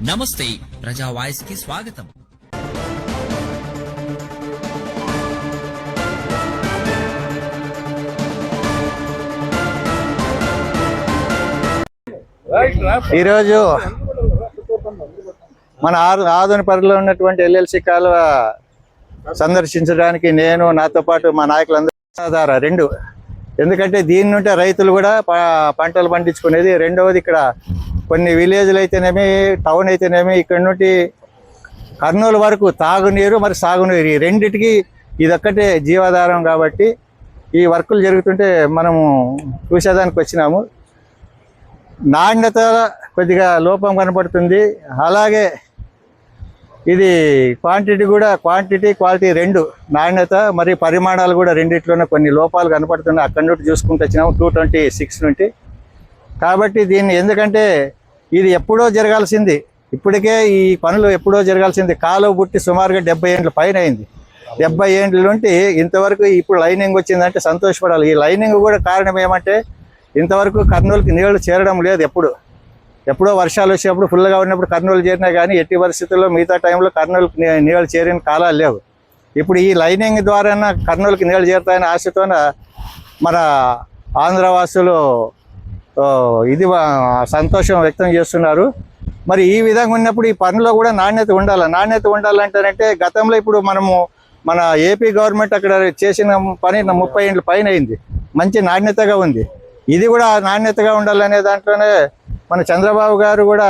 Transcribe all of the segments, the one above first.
నమస్తే ప్రజా వాయిస్ కి స్వాగతం. ఈరోజు మన ఆదోనిపల్లిలో ఉన్నటువంటి ఎల్ఎల్సి కాలువ సందర్శించడానికి నేను నాతో పాటు మా నాయకులందరూ రెండు. ఎందుకంటే దీని నుండి రైతులు కూడా పంటలు పండించుకునేది. రెండవది ఇక్కడ కొన్ని విలేజ్లు అయితేనేమి టౌన్ అయితేనేమి ఇక్కడ నుండి కర్నూలు వరకు తాగునీరు మరి సాగునీరు ఈ రెండిటికి ఇదొక్కటే జీవాధారం. కాబట్టి ఈ వర్కులు జరుగుతుంటే మనము చూసేదానికి వచ్చినాము. నాణ్యత కొద్దిగా లోపం కనపడుతుంది. అలాగే ఇది క్వాంటిటీ క్వాలిటీ రెండు, నాణ్యత మరి పరిమాణాలు కూడా రెండిట్లోనే కొన్ని లోపాలు కనపడుతున్నాయి. అక్కడి నుండి చూసుకుంటూ వచ్చినాము 226 నుండి. కాబట్టి దీన్ని ఎందుకంటే ఇది ఎప్పుడో జరగాల్సింది, ఇప్పటికే ఈ పనులు ఎప్పుడో జరగాల్సింది. కాలువ పుట్టి సుమారుగా 70 ఏళ్ళ పైన అయింది. 70 ఏళ్ళ నుండి ఇంతవరకు ఇప్పుడు లైనింగ్ వచ్చిందంటే సంతోషపడాలి. ఈ లైనింగ్ కూడా కారణం ఏమంటే ఇంతవరకు కర్నూలుకి నీళ్లు చేరడం లేదు. ఎప్పుడో వర్షాలు వచ్చేప్పుడు ఫుల్గా ఉన్నప్పుడు కర్నూలు చేరినా కానీ ఎట్టి పరిస్థితుల్లో మిగతా టైంలో కర్నూలుకి నీళ్ళు చేరిన కాలాలు లేవు. ఇప్పుడు ఈ లైనింగ్ ద్వారా కర్నూలుకి నీళ్ళు చేరుతాయని ఆశతోన మన ఆంధ్రవాసులు ఇది సంతోషం వ్యక్తం చేస్తున్నారు. మరి ఈ విధంగా ఉన్నప్పుడు ఈ పనిలో కూడా నాణ్యత ఉండాలంటారంటే గతంలో ఇప్పుడు మన ఏపీ గవర్నమెంట్ అక్కడ చేసిన పని 30 ఏళ్ళ పైన అయింది, మంచి నాణ్యతగా ఉంది. ఇది కూడా నాణ్యతగా ఉండాలనే దాంట్లోనే మన చంద్రబాబు గారు కూడా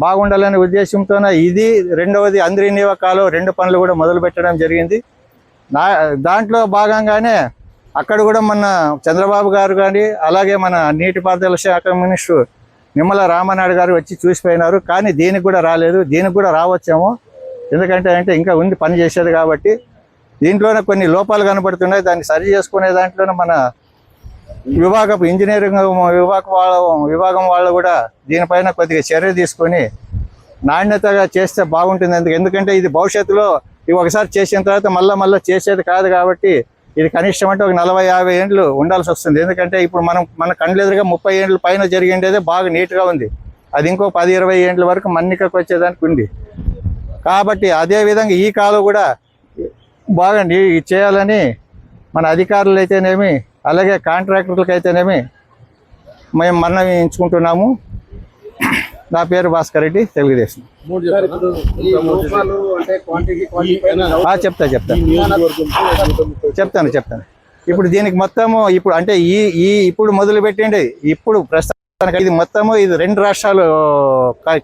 బాగుండాలనే ఉద్దేశంతోనే ఇది రెండవది అంద్రినీవ కాలువ 2 పనులు కూడా మొదలు పెట్టడం జరిగింది. దాంట్లో భాగంగానే అక్కడ కూడా మన చంద్రబాబు గారు కానీ అలాగే మన నీటిపారుదల శాఖ మినిస్టర్ నిమ్మల రామనాయుడు గారు వచ్చి చూసిపోయినారు. కానీ దీనికి కూడా రాలేదు. దీనికి కూడా రావచ్చేమో, ఎందుకంటే ఇంకా ఉంది పని చేసేది. కాబట్టి దీంట్లోనే కొన్ని లోపాలు కనబడుతున్నాయి. దాన్ని సరి చేసుకునే దాంట్లోనే మన ఇంజనీరింగ్ విభాగం వాళ్ళు కూడా దీనిపైన కొద్దిగా చర్య తీసుకొని నాణ్యతగా చేస్తే బాగుంటుంది. ఎందుకంటే ఇది భవిష్యత్తులో ఇవి ఒకసారి చేసిన తర్వాత మళ్ళీ చేసేది కాదు. కాబట్టి ఇది కనిష్టం అంటే ఒక 40-50 ఏళ్ళు ఉండాల్సి వస్తుంది. ఎందుకంటే ఇప్పుడు మన కళ్ళెదురుగా 30 ఏళ్ళ పైన జరిగిండేదే బాగా నీట్గా ఉంది. అది ఇంకో 10-20 ఏళ్ళ వరకు మన్నికకు వచ్చేదానికి ఉంది. కాబట్టి అదేవిధంగా ఈ కాలం కూడా బాగా చేయాలని మన అధికారులు అయితేనేమి అలాగే కాంట్రాక్టర్లకు అయితేనేమి మేము మన్నవించుకుంటున్నాము. నా పేరు భాస్కర్ రెడ్డి, తెలుగుదేశం. చెప్తాను. ఇప్పుడు దీనికి మొత్తము ఇప్పుడు మొదలు పెట్టండి. ఇప్పుడు ప్రస్తుతానికి ఇది మొత్తము ఇది 2 రాష్ట్రాలు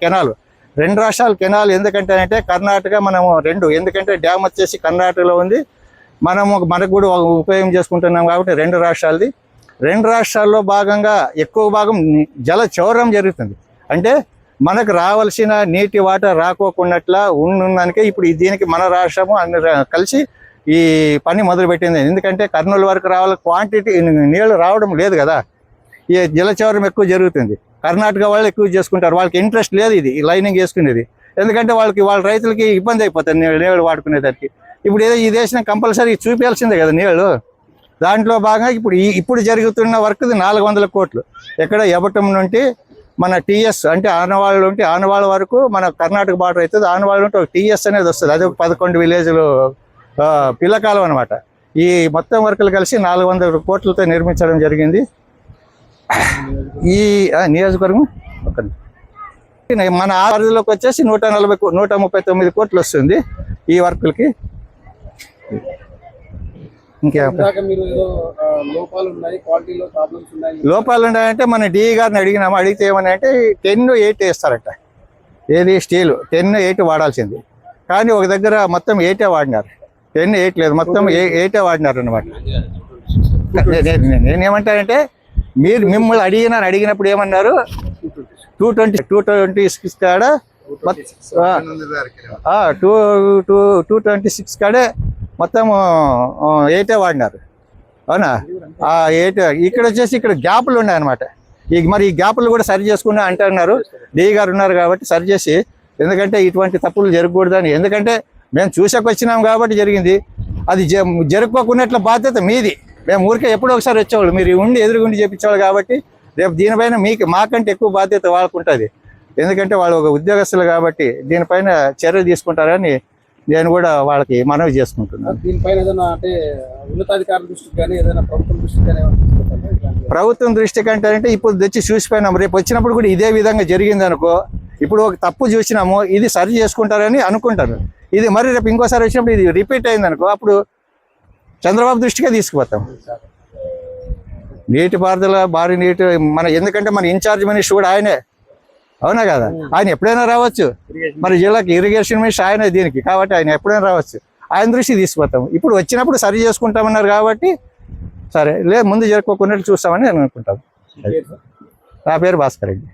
కెనాలు. 2 రాష్ట్రాల కెనాల్ ఎందుకంటే కర్ణాటక మనము 2, ఎందుకంటే డ్యామ్ వచ్చేసి కర్ణాటకలో ఉంది, మనకు కూడా ఉపయోగం చేసుకుంటున్నాం. కాబట్టి 2 రాష్ట్రాలది. 2 రాష్ట్రాల్లో భాగంగా ఎక్కువ భాగం జల చౌర్యం జరుగుతుంది. అంటే మనకు రావాల్సిన నీటి వాటర్ రాకోకున్నట్లా ఉన్నదానికే ఇప్పుడు దీనికి మన రాష్ట్రము కలిసి ఈ పని మొదలుపెట్టింది. ఎందుకంటే కర్నూలు వరకు క్వాంటిటీ నీళ్లు రావడం లేదు కదా, ఈ జలచౌర్యం ఎక్కువ జరుగుతుంది. కర్ణాటక వాళ్ళు ఎక్కువ చేసుకుంటారు, వాళ్ళకి ఇంట్రెస్ట్ లేదు ఇది లైనింగ్ చేసుకునేది. ఎందుకంటే వాళ్ళ రైతులకి ఇబ్బంది అయిపోతుంది నీళ్ళు వాడుకునేదానికి. ఇప్పుడు ఏదో ఈ దేశం కంపల్సరీ చూపించాల్సిందే కదా నీళ్ళు. దాంట్లో భాగంగా ఇప్పుడు జరుగుతున్న వర్క్ది 400 కోట్లు. ఎక్కడ ఎబటం నుండి మన టీఎస్ అంటే ఆనవాళ్ళ వరకు మన కర్ణాటక బార్డర్ అవుతుంది. ఆనవాళ్ళ నుండి ఒక టీఎస్ అనేది వస్తుంది. అది 11 విలేజ్లు పిల్లకాలం అనమాట. ఈ మొత్తం వర్కులు కలిసి 400 కోట్లతో నిర్మించడం జరిగింది. ఈ నియోజకవర్గం మన పరిధిలోకి వచ్చేసి 139 కోట్లు వస్తుంది ఈ వర్కులకి. లోపాలు ఉన్నాయంటే మన డిఈ గారిని అడిగినాము. అడిగితే ఏమన్నా అంటే 10-8 వేస్తారట. ఏది స్టీల్ 10-8 వాడాల్సింది. కానీ ఒక దగ్గర మొత్తం 8 వాడినారు. 10-8 లేదు, మొత్తం 8 వాడినారు అనమాట. నేనేమంటానంటే మిమ్మల్ని అడిగినప్పుడు ఏమన్నారు 226 కాడ 226 కాడే మొత్తం 8 వాడినారు. అవునా? 8 ఇక్కడ వచ్చేసి ఇక్కడ గ్యాపులు ఉన్నాయన్నమాట. మరి ఈ గ్యాపులు కూడా సరి చేసుకున్నా అంటున్నారు. డిఈ గారు ఉన్నారు కాబట్టి సరి చేసి, ఎందుకంటే ఇటువంటి తప్పులు జరగకూడదని. ఎందుకంటే మేము చూసాకొచ్చినాం కాబట్టి జరిగింది. అది జరుపుకోకున్నట్ల బాధ్యత మీది. మేము ఊరికే ఎప్పుడో ఒకసారి వచ్చేవాళ్ళు, మీరు ఎదురుగుండి చేపించేవాళ్ళు. కాబట్టి రేపు దీనిపైన మాకంటే ఎక్కువ బాధ్యత వాళ్ళకు ఉంటుంది. ఎందుకంటే వాళ్ళు ఒక ఉద్యోగస్తులు కాబట్టి దీనిపైన చర్య తీసుకుంటారని నేను కూడా వాళ్ళకి మనవి చేసుకుంటున్నాను. దీనిపైన ఏదైనా అంటే ఉన్నతాధికారుల దృష్టికి కానీ ఏదైనా ప్రభుత్వం దృష్టికి కానీ ఏమైనా తీసుకెళ్తారా? ఇట్లాంటి ప్రభుత్వం దృష్టి కంటే అంటే ఇప్పుడు తెచ్చి చూసిపోయినాం, రేపు వచ్చినప్పుడు కూడా ఇదే విధంగా జరిగింది అనుకో, ఇప్పుడు ఒక తప్పు చూసినాము, ఇది సరి చేసుకుంటారని అనుకుంటారు. ఇది మరి రేపు ఇంకోసారి వచ్చినప్పుడు ఇది రిపీట్ అయింది అనుకో, అప్పుడు చంద్రబాబు దృష్టికే తీసుకుపోతాం. నీటిపారుదల భారీ నీటి ఎందుకంటే మన ఇన్ఛార్జ్ మినిస్టర్ కూడా ఆయనే, అవునా కదా? ఆయన ఎప్పుడైనా రావచ్చు, మరి జిల్లాకి ఇరిగేషన్ మినిస్టర్ ఆయనే దీనికి, కాబట్టి ఆయన ఎప్పుడైనా రావచ్చు. ఆయన దృష్టి తీసుకుపోతాం. ఇప్పుడు వచ్చినప్పుడు సరి చేసుకుంటామన్నారు కాబట్టి సరే, లేదు ముందు జరుపుకోకున్నట్టు చూస్తామని నేను అనుకుంటాను. నా పేరు భాస్కర్ రెడ్డి.